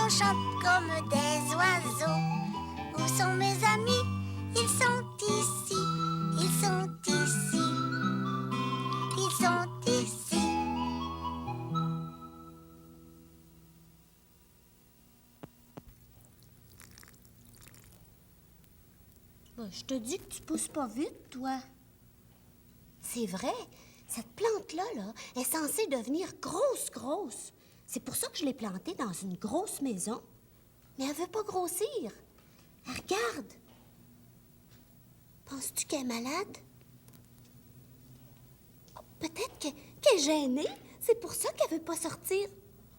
on chante comme des oiseaux. Où sont mes amis? Ils sont ici. Ils sont ici. Ils sont ici. Ben, je te dis que tu pousses pas vite, toi. C'est vrai, cette plante-là, là, est censée devenir grosse. C'est pour ça que je l'ai plantée dans une grosse maison. Mais elle veut pas grossir. Elle regarde. Penses-tu qu'elle est malade? Oh, peut-être qu'elle est gênée. C'est pour ça qu'elle veut pas sortir.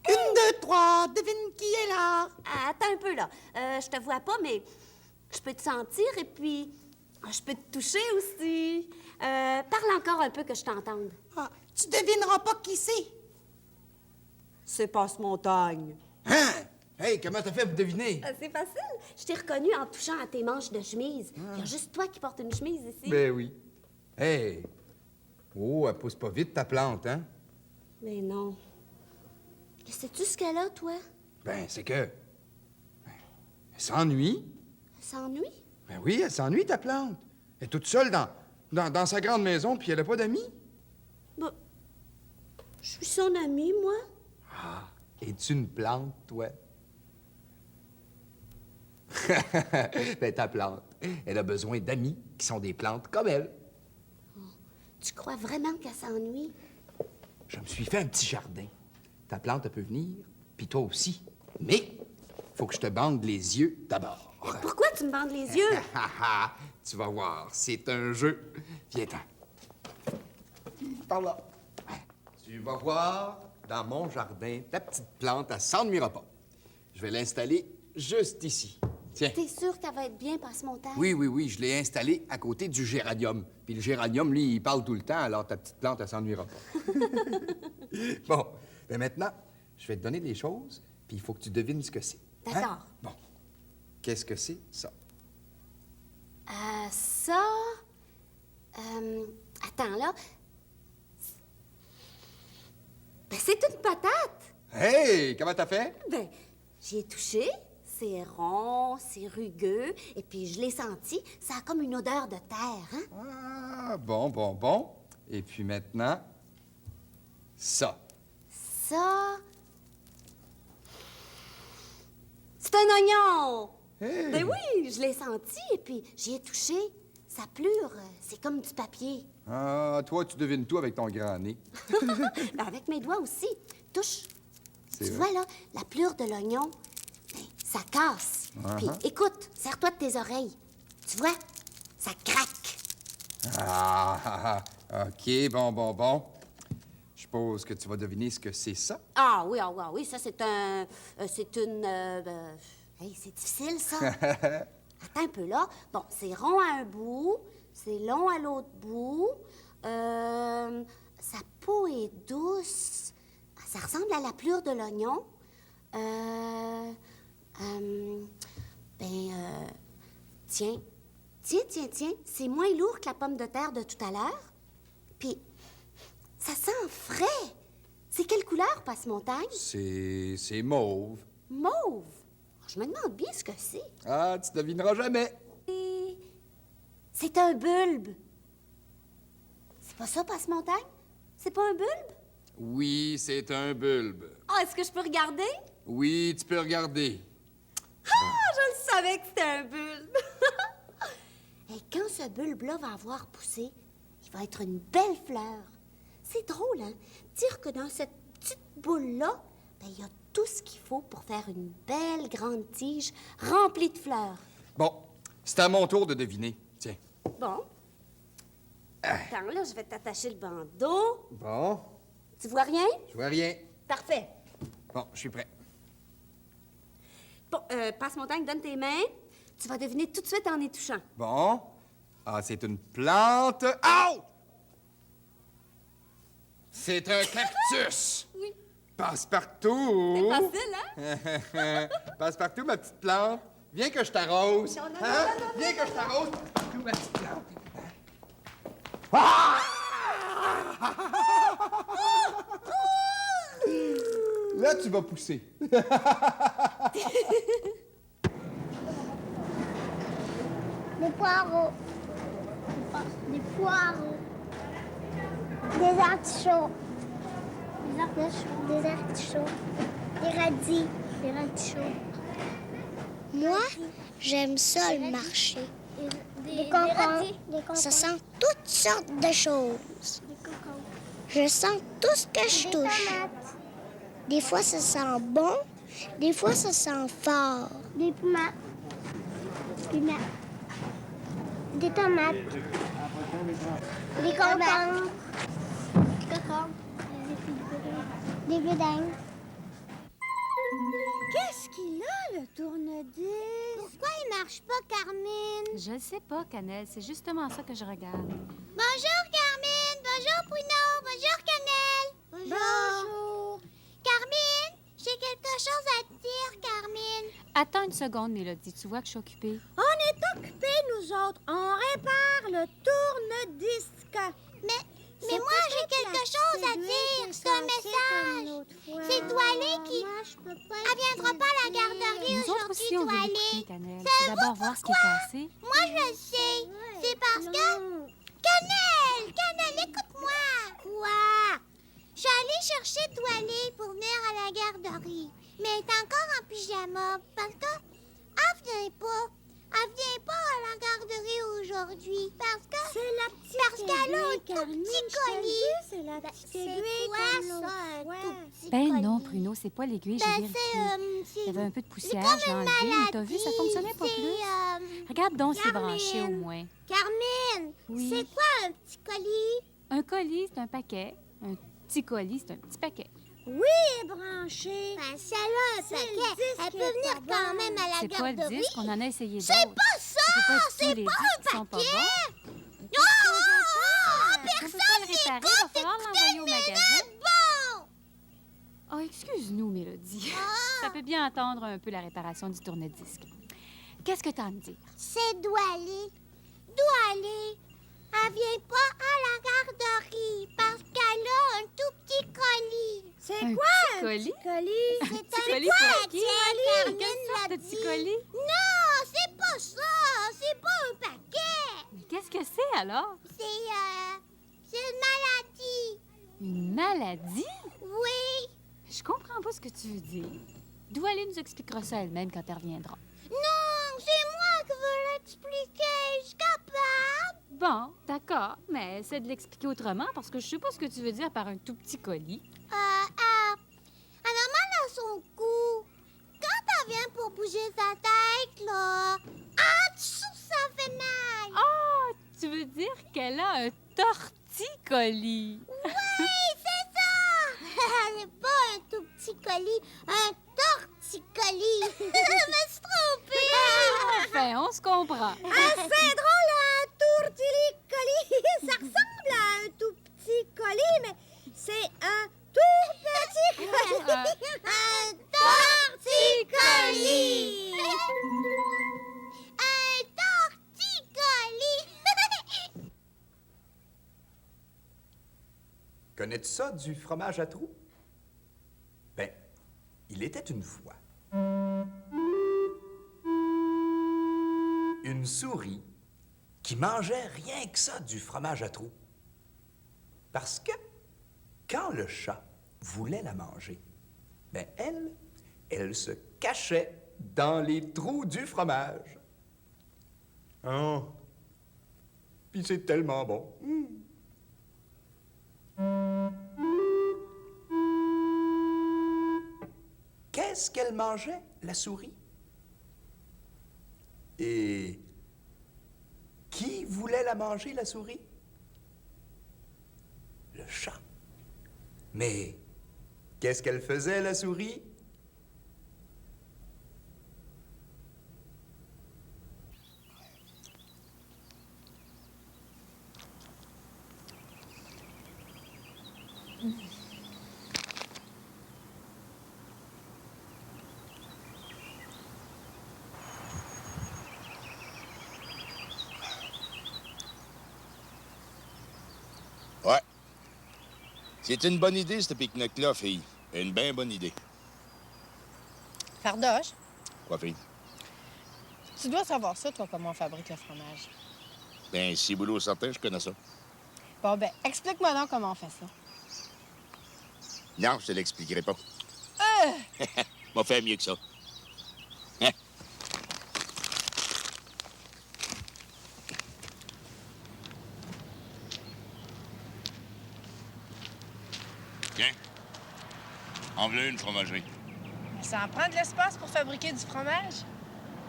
1, 2, 3, devine qui est là? Ah, attends un peu, là. Je te vois pas, mais je peux te sentir et puis je peux te toucher aussi. Parle encore un peu que je t'entende. Ah, tu devineras pas qui c'est. C'est Passe-Montagne. Hein? Hey, comment t'as fait pour deviner? C'est facile. Je t'ai reconnu en touchant à tes manches de chemise. Il y a juste toi qui portes une chemise ici. Ben oui. Hey! Oh, elle pousse pas vite, ta plante, hein? Mais non. Sais-tu ce qu'elle a, toi? Ben, c'est que... ben, elle s'ennuie. Elle s'ennuie? Ben oui, elle s'ennuie, ta plante. Elle est toute seule dans sa grande maison, puis elle a pas d'amis. Bah, je suis son amie, moi. Ah, es-tu une plante, toi? Ben, ta plante, elle a besoin d'amis qui sont des plantes comme elle. Tu crois vraiment qu'elle s'ennuie? Je me suis fait un petit jardin. Ta plante, elle peut venir, puis toi aussi. Mais, faut que je te bande les yeux d'abord. Pourquoi tu me bandes les yeux? Tu vas voir, c'est un jeu. Viens-t'en. Par là. Tu vas voir, dans mon jardin, ta petite plante, elle s'ennuiera pas. Je vais l'installer juste ici. Tiens. T'es sûr qu'elle va être bien, Passe-Montagne? Oui, je l'ai installé à côté du géranium. Puis le géranium, lui, il parle tout le temps, alors ta petite plante, elle s'ennuiera pas. Bon, ben maintenant, je vais te donner des choses, puis il faut que tu devines ce que c'est. D'accord. Bon. Qu'est-ce que c'est, ça? Ça... attends, là. Ben, c'est une patate. Hey! Comment t'as fait? Ben, j'y ai touché. C'est rond, c'est rugueux. Et puis, je l'ai senti. Ça a comme une odeur de terre, hein? Ah, bon. Et puis maintenant, ça. Ça... C'est un oignon! Hey! Ben oui, je l'ai senti et puis j'y ai touché. Sa plure, c'est comme du papier. Ah, toi, tu devines tout avec ton grand nez. Ben, avec mes doigts aussi. Touche. C'est Tu vrai. vois, là, la plure de l'oignon, ben, ça casse. Puis écoute, serre-toi de tes oreilles. Tu vois, ça craque. OK, bon. Je suppose que tu vas deviner ce que c'est ça. Ah oui, ça c'est un... c'est une... hey, c'est difficile, ça. Attends un peu, là. Bon, c'est rond à un bout, c'est long à l'autre bout. Sa peau est douce. Ça ressemble à la plure de l'oignon. Tiens, c'est moins lourd que la pomme de terre de tout à l'heure. Puis, ça sent frais. C'est quelle couleur, Passe-Montagne? C'est mauve. Mauve. Je me demande bien ce que c'est. Ah, tu devineras jamais. C'est un bulbe. C'est pas ça, Passe-Montagne? C'est pas un bulbe? Oui, c'est un bulbe. Ah, est-ce que je peux regarder? Oui, tu peux regarder. Ah, je le savais que c'était un bulbe. Et quand ce bulbe-là va avoir poussé, il va être une belle fleur. C'est drôle, hein? Dire que dans cette petite boule-là, ben, il y a tout ce qu'il faut pour faire une belle grande tige remplie de fleurs. Bon, c'est à mon tour de deviner. Tiens. Bon. Attends, là, je vais t'attacher le bandeau. Bon, Tu vois rien? je vois rien. Parfait. Bon, je suis prêt. Bon, Passe-Montagne, donne tes mains. Tu vas deviner tout de suite en y touchant. Bon. Ah, c'est une plante. Ouch! C'est un cactus. Oui. Passe-partout. C'est facile, hein? Passe-partout, ma petite plante. Viens que je t'arrose. Non. Viens que je t'arrose. Passe-partout, ma petite plante. Ah! Là, tu vas pousser. Des poireaux. Des poireaux. Des artichauts. Des artichauts. Des radis. Des radichauds. Moi, j'aime ça le marché. Des concombres. Ça sent toutes sortes de choses. Je sens tout ce que je touche. Des fois, ça sent bon. Des fois, ça sent fort. Des piments. Des tomates. Des concombres. Des bédaines. Qu'est-ce qu'il a, le tourne-disque? Pourquoi il marche pas, Carmine? Je sais pas, Cannelle. C'est justement ça que je regarde. Bonjour, Carmine. Bonjour, Bruno. Bonjour, Cannelle. Bonjour. Carmine, j'ai quelque chose à te dire, Carmine. Attends une seconde, Mélodie. Tu vois que je suis occupée. On est occupés, nous autres. On répare le tourne-disque. Mais moi, j'ai quelque chose à dire. C'est un message. C'est Doualé qui... Elle viendra pas à la garderie Nous autres aussi, aujourd'hui, on veut Doualé. l'écouter, Cannelle. Faut d'abord voir ce qui est cassé. Moi, je le sais. C'est parce que... Cannelle, écoute-moi. Quoi? Je suis allée chercher Doualé pour venir à la garderie. Mais elle est encore en pyjama parce que... Elle vient pas. Elle vient pas à la garderie aujourd'hui parce que... C'est la petite Parce qu'elle a un aiguille, tout Carmine, petit je te le colis. dis, c'est la petite C'est aiguille quoi, comme ça, l'autre un fois. tout petit Ben colis? non, Bruno, c'est pas l'aiguille, j'ai Ben, vérifié. c'est... Il y avait un peu de c'est poussière, comme je l'ai une enlevé, mais t'as vu, ça maladie. fonctionnait pas C'est, plus. Regarde donc si c'est branché au Carmine. moins. Carmine, Oui. c'est quoi un petit colis? Un colis, c'est un paquet. Un petit colis, c'est un petit paquet. Oui, elle est branchée. Ben, si elle a un C'est le paquet, disque elle qui peut est venir pas quand bon. même à la C'est pas le garderie. disque, on en a essayé C'est d'autres. pas ça! Ça peut pas être tous C'est les pas disques un qui sont pas paquet! bons. Oh! On peut pas Personne le réparer, il va falloir l'envoyer au magasin. bon! Oh, excuse-nous, Mélodie. Ah! Ça peut bien attendre un peu la réparation du tourne-disque. Qu'est-ce que t'as à me dire? C'est Doualé. Doualé, elle vient pas à la garderie parce qu'elle a un tout petit colis. C'est Un quoi petit un colis? petit colis? C'est un colis pour qui? paquet, Quelle Carmine sorte l'a de petit dit. colis? Non, c'est pas ça. C'est pas un paquet. Mais qu'est-ce que c'est alors? C'est une maladie. Une maladie? Oui. Je comprends pas ce que tu veux dire. Doualé nous expliquera ça elle-même quand elle reviendra. Non, c'est moi qui veux l'expliquer. Je suis capable. Bon, d'accord, mais essaie de l'expliquer autrement parce que je sais pas ce que tu veux dire par un tout petit colis. Elle a mal à son cou. Quand elle vient pour bouger sa tête, là, en dessous, ça fait mal. Ah, tu veux dire qu'elle a un torticolis? Oui, c'est ça. C'est pas un tout petit colis, un torticolis. Je me suis trompée. Enfin, on se comprend. Ah, c'est drôle, un tourticolis. Ça ressemble à un tout petit colis, mais c'est un tout petit colis. Un torticolis. Un torticolis. Connais-tu ça, du fromage à trous? Ben, il était une fois une souris qui mangeait rien que ça, du fromage à trous. Parce que quand le chat voulait la manger, ben elle se cachait dans les trous du fromage. Oh! Puis c'est tellement bon. Qu'est-ce qu'elle mangeait, la souris? Et qui voulait la manger, la souris? Le chat. Mais qu'est-ce qu'elle faisait, la souris? Ouais. C'est une bonne idée, ce pique-nique-là, fille. Une bien bonne idée. Fardoche, Quoi, fille? tu dois savoir ça, toi, comment on fabrique le fromage. Ben, si boulot certain, je connais ça. Bon, ben, explique-moi donc comment on fait ça. Non, je te l'expliquerai pas. M'a fait mieux que ça. Hein? Tiens. En veux une fromagerie. Ça en prend de l'espace pour fabriquer du fromage?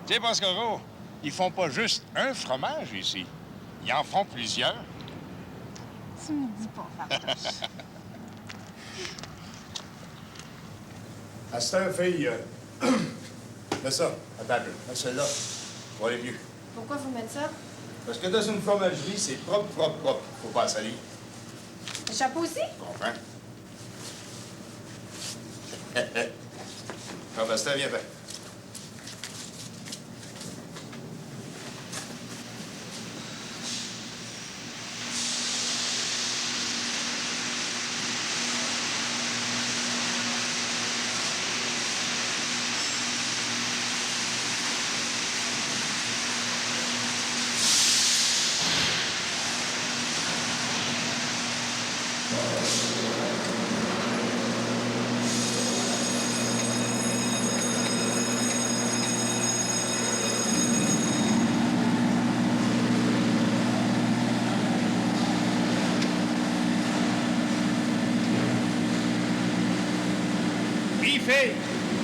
Tu sais, Pascaro, ils font pas juste un fromage ici. Ils en font plusieurs. Tu me dis pas, Fardoche. À cette heure, fille, mets ça, à table. Mets celle-là. Ça va aller mieux. Pourquoi vous mettez ça? Parce que dans une fromagerie, c'est propre, propre, propre. Faut pas salir. Le chapeau aussi? Tu comprends? Jean-Bastien, viens faire. Fille,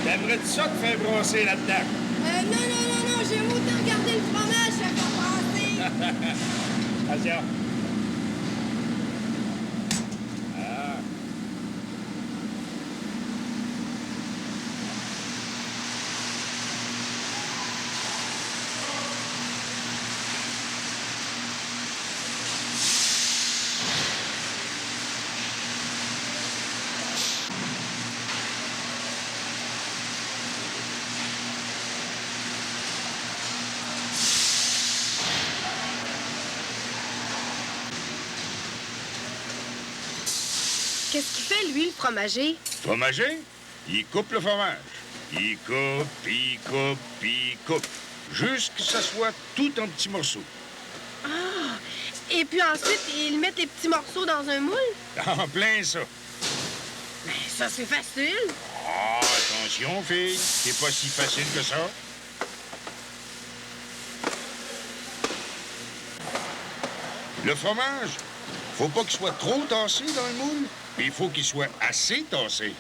t'aimerais-tu ça te faire brasser là-dedans? Non, j'aime autant garder le fromage, ça fait brasser. Attention. Ah. Qu'est-ce qu'il fait, lui, le fromager? Fromager, il coupe le fromage. Il coupe, il coupe, il coupe. Juste que ça soit tout en petits morceaux. Ah! Et puis ensuite, ils mettent les petits morceaux dans un moule? En plein ça. Mais ça, c'est facile. Ah, attention, fille. C'est pas si facile que ça. Le fromage, faut pas qu'il soit trop tassé dans le moule, mais il faut qu'il soit assez tassé.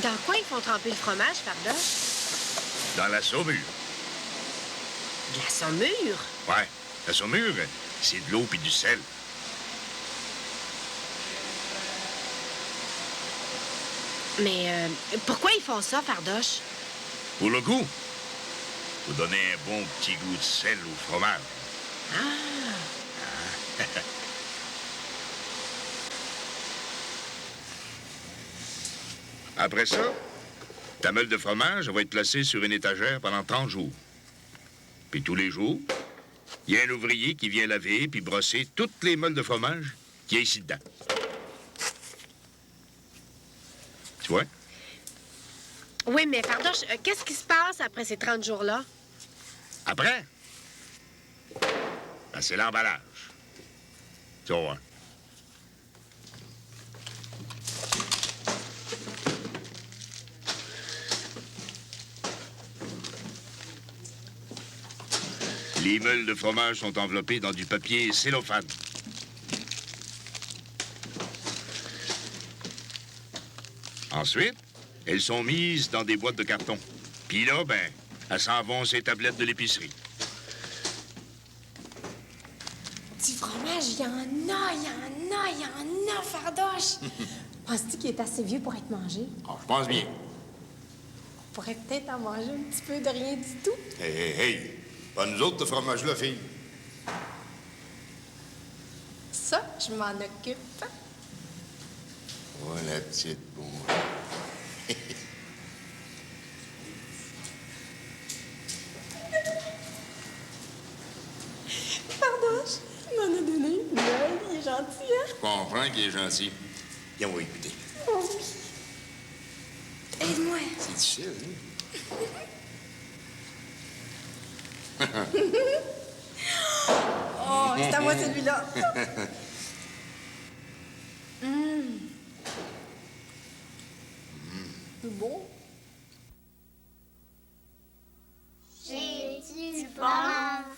Dans quoi ils font tremper le fromage, Fardoche? Dans la saumure. De la saumure? Ouais, la saumure, c'est de l'eau puis du sel. Mais pourquoi ils font ça, Fardoche? Pour le goût. Pour donner un bon petit goût de sel au fromage. Ah! Après ça, ta meule de fromage va être placée sur une étagère pendant 30 jours. Puis tous les jours, il y a un ouvrier qui vient laver puis brosser toutes les meules de fromage qu'il y a ici dedans. Tu vois? Oui, mais Fardoche, qu'est-ce qui se passe après ces 30 jours-là? Après, ben, c'est l'emballage. Tu vas voir. Les meules de fromage sont enveloppées dans du papier cellophane. Ensuite, elles sont mises dans des boîtes de carton. Puis là, ben, elles s'en vont ces tablettes de l'épicerie. Du fromage, il y en a, Fardoche. Penses-tu qu'il est assez vieux pour être mangé? Ah, je pense bien. On pourrait peut-être en manger un petit peu de rien du tout. Hey! Pas nous autres, ce fromage-là, fille. Ça, je m'en occupe. Oh, la petite boule. donné. Noël, il est gentil, hein? Je comprends qu'il est gentil. Viens, on va écouter. Oh oui. Aide-moi. C'est difficile, hein? Oh, c'est à moi celui-là. C'est bon. J'ai du bon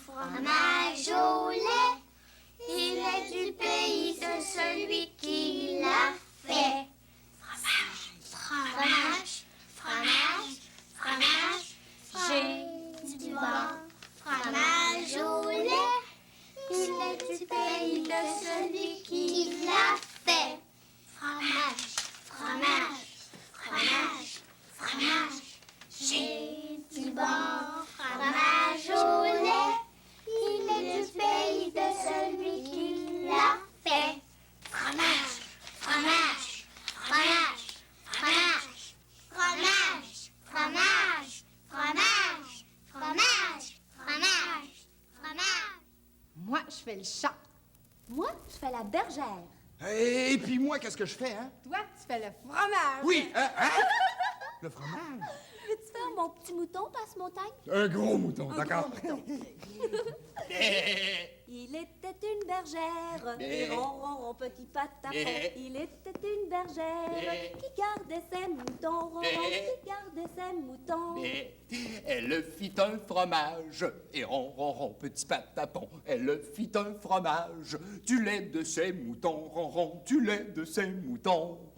fromage au lait. Il est du pays de celui qui l'a fait. Fromage, fromage, fromage, fromage. J'ai du bon fromage au lait. Il est du pays de celui qui l'a fait. Fromage, fromage, fromage, fromage. J'ai du bon fromage au lait. Il est du pays de celui qui l'a fait. Fromage, fromage, fromage, fromage, fromage, fromage, fromage, fromage, fromage, fromage. Moi, je fais le chat. Moi, je fais la bergère. Et puis moi, qu'est-ce que je fais, hein? Toi, tu fais le fromage. Oui, hein? Le fromage. Veux-tu faire mon petit mouton passe-montagne? Un gros mouton, d'accord. Il était une bergère, et ronron, petit patapon. Il était une bergère qui gardait ses moutons, ronron, qui gardait ses moutons. Elle fit un fromage, et ronron, petit patapon. Elle fit un fromage, du lait de ses moutons, ronron, du lait de ses moutons.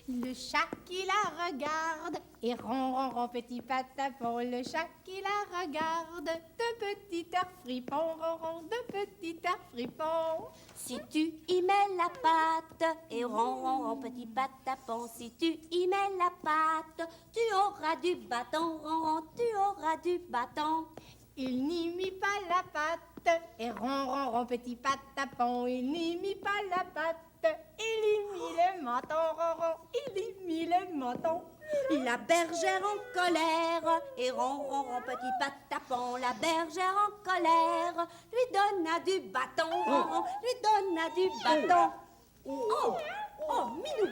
Le chat qui la regarde, et ronron, petit patapon. Le chat qui la regarde, de petit air fripon, ronron, de petit air fripon. Si tu y mets la pâte, et ronron, petit patapon. Si tu y mets la pâte, tu auras du bâton, ronron, tu auras du bâton. Il n'y mit pas la patte, et ronron, petit patapon. Il n'y mit pas la patte, il y mit le menton, ronron, il y mit le menton. La bergère en colère, et ronron, petit patapon. La bergère en colère lui donna du bâton, ronron, lui donna du bâton. Oh, oh, Minou.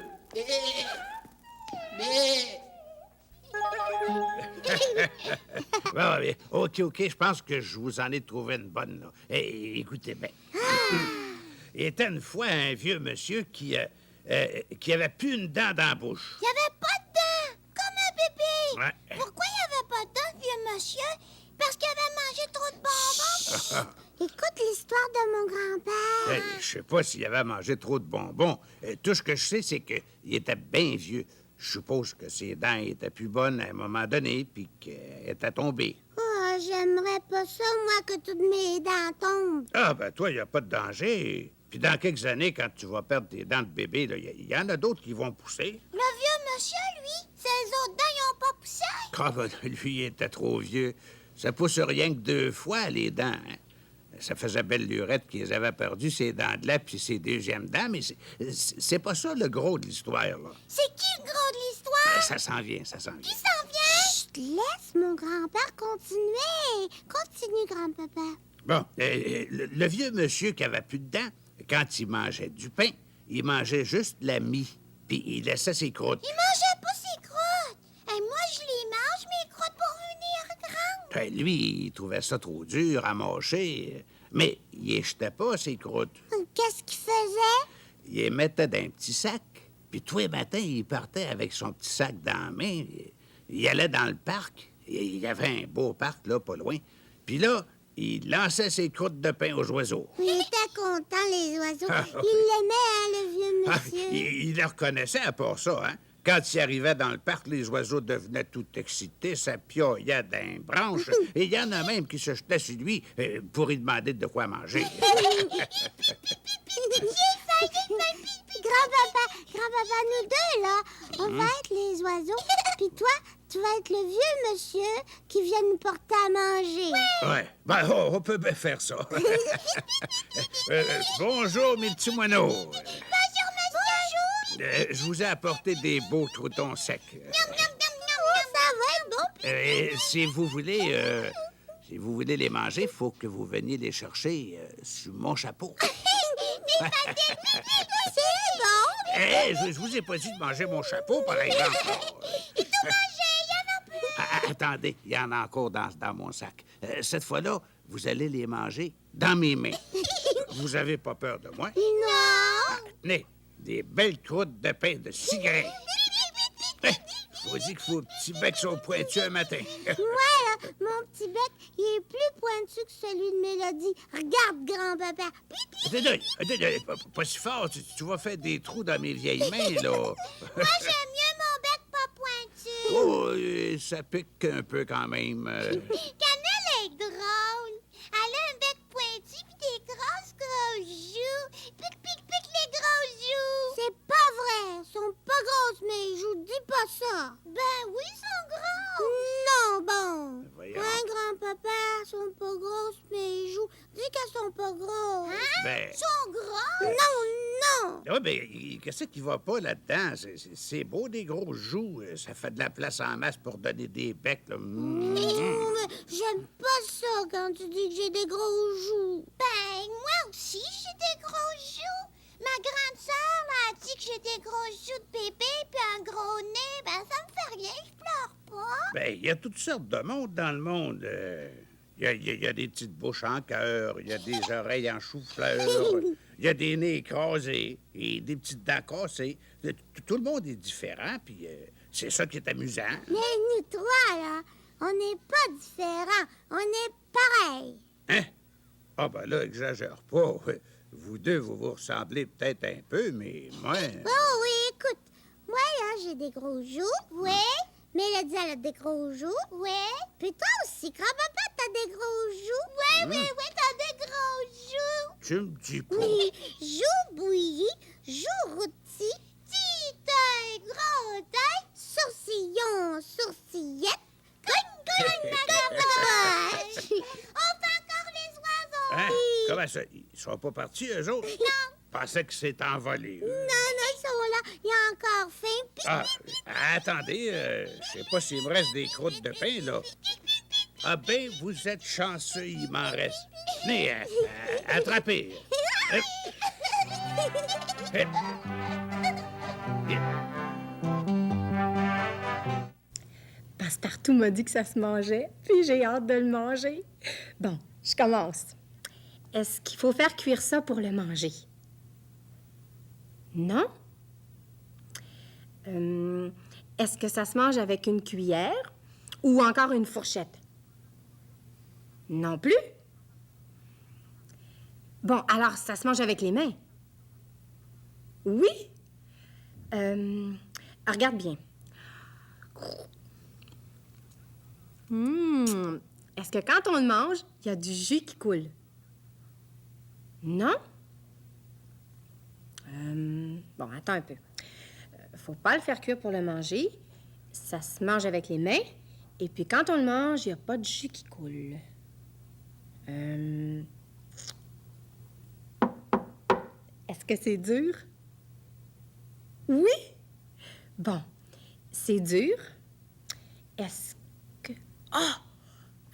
Bon, OK, je pense que je vous en ai trouvé une bonne, là. Écoutez bien. Il était une fois un vieux monsieur qui avait plus une dent dans la bouche. Il n'y avait pas de dents, comme un bébé. Ouais. Pourquoi il n'y avait pas de dents, vieux monsieur? Parce qu'il avait mangé trop de bonbons. Écoute l'histoire de mon grand-père. Je sais pas s'il avait mangé trop de bonbons. Tout ce que je sais, c'est qu'il était bien vieux. Je suppose que ses dents étaient plus bonnes à un moment donné, puis qu'elles étaient tombées. Oh, j'aimerais pas ça, moi, que toutes mes dents tombent. Ah, ben toi, il n'y a pas de danger. Puis dans quelques années, quand tu vas perdre tes dents de bébé, il y en a d'autres qui vont pousser. Le vieux monsieur, lui, ses autres dents, ils n'ont pas poussé. Ah, ben lui, il était trop vieux. Ça pousse rien que 2 fois, les dents. Hein? Ça faisait belle lurette qu'ils avaient perdu ses dents de là puis ses deuxièmes dents, mais c'est pas ça le gros de l'histoire, là. C'est qui le gros de l'histoire? Ça s'en vient, ça s'en vient. Qui s'en vient? Chut, laisse mon grand-père continuer. Continue, grand-papa. Bon, le vieux monsieur qui avait plus de dents, quand il mangeait du pain, il mangeait juste la mie, puis il laissait ses croûtes. Il mangeait pas ses croûtes. Et moi, je les mange, mes croûtes, pour venir grandes. Lui, il trouvait ça trop dur à mâcher, mais il les jetait pas, ses croûtes. Qu'est-ce qu'il faisait? Il les mettait dans un petit sac, puis tous les matins, il partait avec son petit sac dans la main. Il allait dans le parc. Il y avait un beau parc, là, pas loin. Puis là, il lançait ses croûtes de pain aux oiseaux. Il était content, les oiseaux. Il l'aimait, hein, le vieux monsieur. Il les reconnaissait à part ça, hein? Quand il arrivait dans le parc, les oiseaux devenaient tout excités, ça piaillait d'un branche, et il y en a même qui se jetaient sur lui pour lui demander de quoi manger. Grand-papa, nous deux, là, on va être les oiseaux, puis toi, tu vas être le vieux monsieur qui vient nous porter à manger. Ouais, ben, on peut bien faire ça. Bonjour, mes petits moineaux. Bonjour, monsieur. Je vous ai apporté des beaux croûtons secs. Ça va être bon. Si vous voulez, Si vous voulez les manger, il faut que vous veniez les chercher sur mon chapeau. Mais c'est bon! Hé, je vous ai pas dit de manger mon chapeau, par exemple. Et tout manger, il y en a plus! Attendez, il y en a encore dans mon sac. Cette fois-là, vous allez les manger dans mes mains. Vous avez pas peur de moi? Non! Tenez, des belles croûtes de pain de 6 grains. Je vous dis qu'il faut petit bec sur pointu un matin. Moi, là, mon petit bec, il est plus pointu que celui de Mélodie. Regarde, grand-papa. Attendez, pas si fort. Tu vas faire des trous dans mes vieilles mains, là. Moi, j'aime mieux mon bec pas pointu. Oh, ça pique un peu quand même. Cannelle est drôle. Elle a un bec pointu puis des grosses joues. Pique les grosses joues. C'est pas vrai. Elles sont pas grosses, mes joues. Dis pas ça. Ben oui, elles sont grosses. Non, bon. Voyons. Hein, grand-papa, elles sont pas grosses, mes joues. Dis qu'elles sont pas grosses. Hein? Ben- Elles sont grosses? Non. Oui, bien, qu'est-ce qui va pas là-dedans? C'est beau, des grosses joues. Ça fait de la place en masse pour donner des becs, là. J'aime pas ça quand tu dis que j'ai des gros joues. Ben, moi aussi, j'ai des gros joues. Ma grande sœur m'a dit que j'ai des gros joues de bébé puis un gros nez. Ben, ça me fait rien, je pleure pas. Ben, il y a toutes sortes de monde dans le monde. Il y a des petites bouches en cœur, il y a des oreilles en chou-fleur, il y a des nez écrasés et des petites dents cassées. Tout le monde est différent, puis c'est ça qui est amusant. Mais nous trois, là, on n'est pas différents. On est pareils. Hein? Ah, ben là, exagère pas. Vous deux, vous vous ressemblez peut-être un peu, mais moi... Oh oui, écoute. Moi, là, j'ai des gros joues. Oui. Mélodie, elle a des gros joues. Oui. Puis toi aussi, grand-papa, t'as des gros joues. Oui, t'as des gros joues. Tu me dis pas. Oui, joues bouillies, joues rôties, petit œil, gros œil, sourcillette, cogne, On fait encore les oiseaux. Hein? Comment ça? Ils sont pas partis, eux autres? Non. Je pensais que c'est envolé. Non, ils sont là. Il y a encore faim. Puis... Ah, attendez, je sais pas s'il me reste des croûtes de pain, là. Ah ben, vous êtes chanceux, il m'en reste. Venez, attrapez. Passepartout m'a dit que ça se mangeait, puis j'ai hâte de le manger. Bon, je commence. Est-ce qu'il faut faire cuire ça pour le manger? Non? Est-ce que ça se mange avec une cuillère ou encore une fourchette? Non plus? Bon, alors ça se mange avec les mains? Oui? Regarde bien. Est-ce que quand on le mange, il y a du jus qui coule? Non? Bon, attends un peu. Faut pas le faire cuire pour le manger. Ça se mange avec les mains. Et puis quand on le mange, il n'y a pas de jus qui coule. Est-ce que c'est dur? Oui? Bon, c'est dur. Est-ce que... Ah!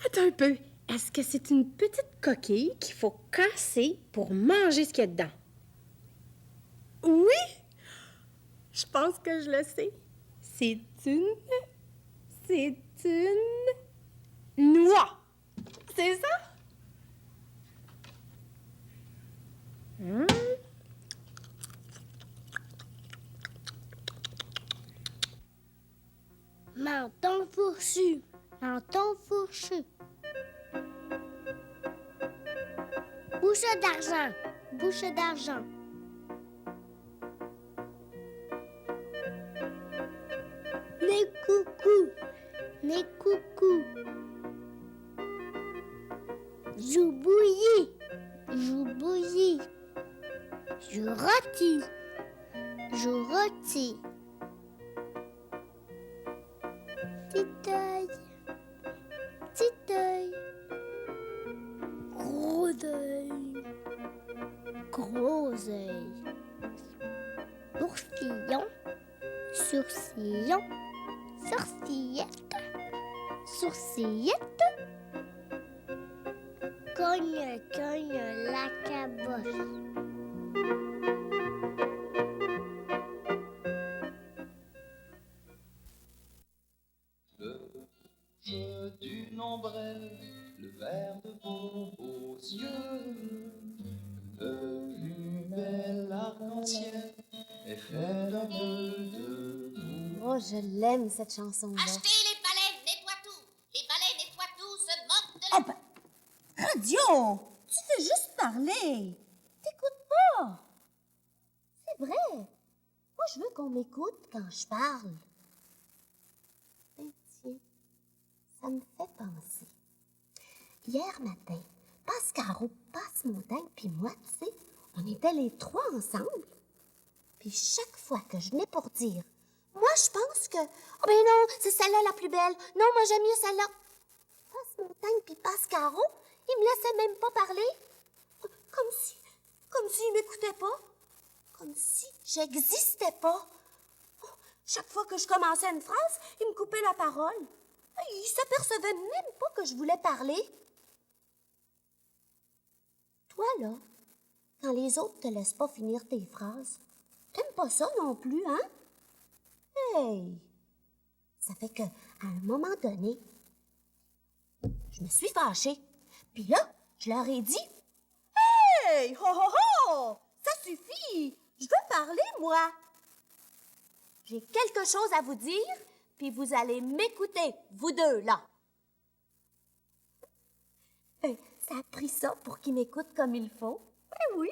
Attends un peu. Est-ce que c'est une petite coquille qu'il faut casser pour manger ce qu'il y a dedans? Oui? Je pense que je le sais. C'est une noix. C'est ça? Menton fourchu. Menton fourchu. Bouche d'argent. Bouche d'argent. Nez coucou. Nez coucou. Joue bouillie. Joue bouillie. Joue rôti. Joue rôti. Petit œil. Petit œil. Gros œil. Gros œil. Sourcillon. Sourcillon. Sourcillette. Sourcillette. Cogne, cogne la caboche. Le d'une ombrelle, le vert de vos beaux yeux, le plus bel arc-en-ciel est fait d'un nœud de boue. Oh, je l'aime, cette chanson-là. Achetez les balais, nettoie tout. Les balais nettoient tout, se moquent de la... Oh ben, Radio! Tu veux juste parler. T'écoutes pas. C'est vrai. Moi, je veux qu'on m'écoute quand je parle. Ben, tiens, ça me fait penser. Hier matin, Pascaro, Passe-Montagne puis moi, tu sais, on était les trois ensemble. Puis chaque fois que je venais pour dire « Moi, je pense que... Oh ben non, c'est celle-là la plus belle. Non, moi, j'aime mieux celle-là. » Passe-Montagne puis Pascaro, ils me laissaient même pas parler. Comme s'ils m'écoutaient pas. Comme si j'existais pas. Chaque fois que je commençais une phrase, ils me coupaient la parole. Ils s'apercevaient même pas que je voulais parler. Toi, là, quand les autres te laissent pas finir tes phrases, t'aimes pas ça non plus, hein? Hey! Ça fait que, à un moment donné, je me suis fâchée. Puis là, je leur ai dit « Hey! Ho, ho, ho! Ça suffit! Je veux parler, moi! J'ai quelque chose à vous dire, puis vous allez m'écouter, vous deux, là! » Ça a pris ça pour qu'ils m'écoutent comme il faut. Ben oui!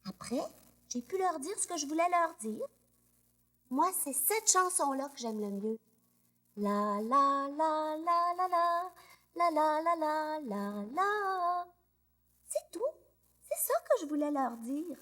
Après, j'ai pu leur dire ce que je voulais leur dire. Moi, c'est cette chanson-là que j'aime le mieux. La la la la la la la la la la la la. C'est tout. C'est ça que je voulais leur dire.